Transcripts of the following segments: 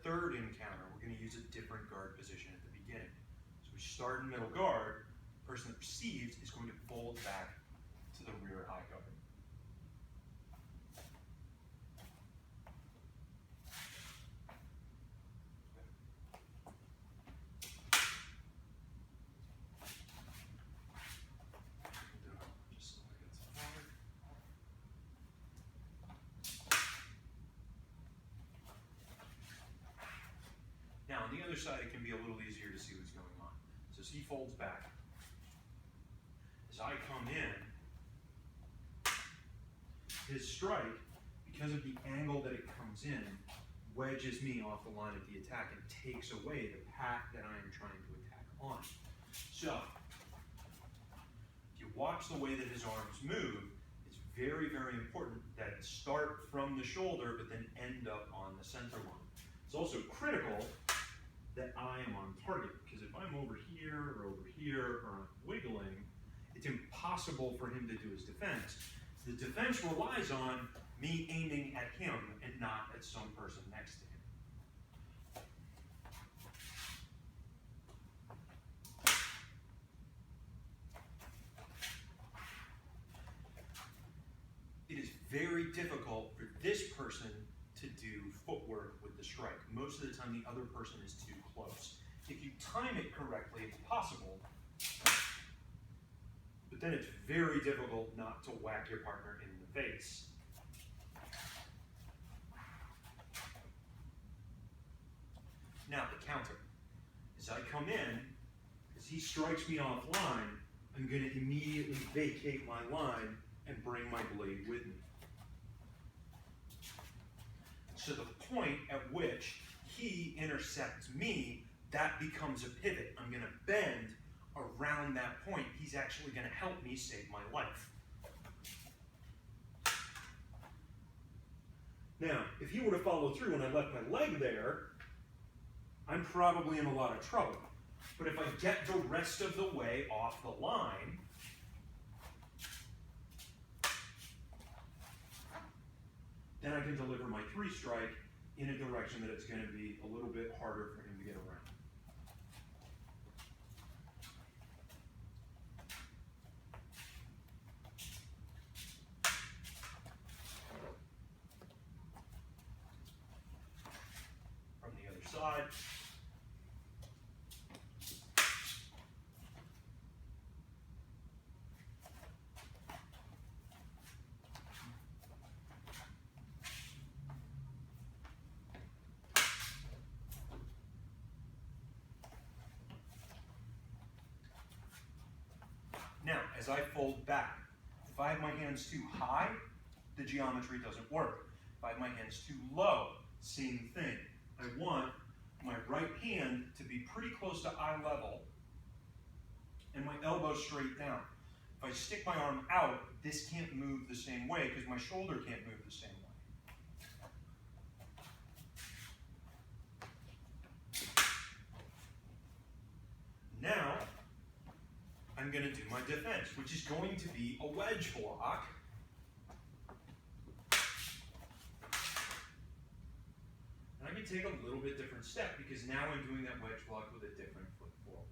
third encounter, we're going to use a different guard position at the beginning. So we start in middle guard. The person that receives is going to fold back to the rear high guard. Now, on the other side, it can be a little easier to see what's going on. So as he folds back, as I come in, his strike, because of the angle that it comes in, wedges me off the line of the attack and takes away the path that I am trying to attack on. So, if you watch the way that his arms move, it's very, very important that it start from the shoulder but then end up on the center line. It's also critical that I am on target, because if I'm over here or I'm wiggling, it's impossible for him to do his defense. The defense relies on me aiming at him and not at some person next to him. It is very difficult for this person to do footwork with the strike. Most of the time, the other person is too close. If you time it correctly, it's possible, but then it's very difficult not to whack your partner in the face. Now, the counter. As I come in, as he strikes me offline, I'm going to immediately vacate my line and bring my blade with me. So the point at which he intercepts me, that becomes a pivot. I'm going to bend around that point. He's actually going to help me save my life. Now, if he were to follow through and I left my leg there, I'm probably in a lot of trouble. But if I get the rest of the way off the line, then I can deliver my three strike in a direction that it's going to be a little bit harder for him to get around. From the other side. Now, as I fold back, if I have my hands too high, the geometry doesn't work. If I have my hands too low, same thing. I want my right hand to be pretty close to eye level and my elbow straight down. If I stick my arm out, this can't move the same way because my shoulder can't move the same way. Now, I'm going to do my defense, which is going to be a wedge block. And I can take a little bit different step because now I'm doing that wedge block with a different foot forward.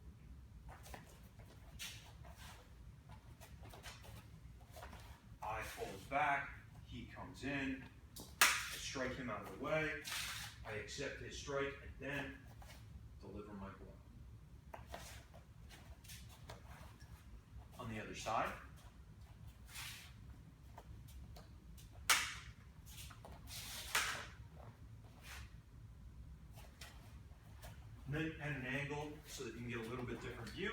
I fold back, he comes in, I strike him out of the way, I accept his strike, and then deliver my blow. On the other side. And then at an angle so that you can get a little bit different view.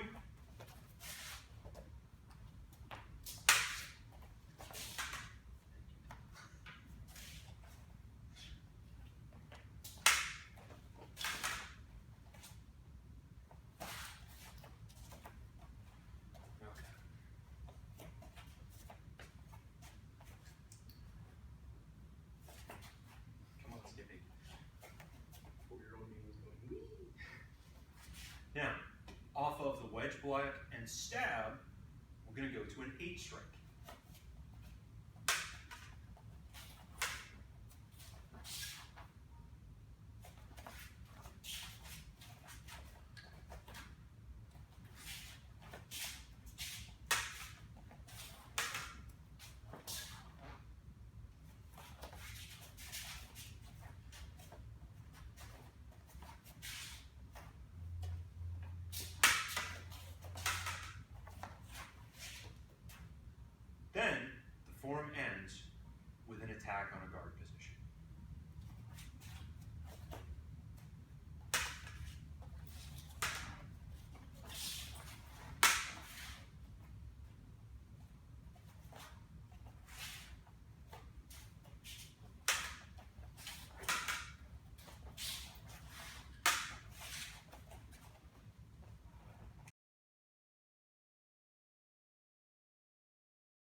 Now, off of the wedge block and stab, we're going to go to an 8 strike. attack on a guard position.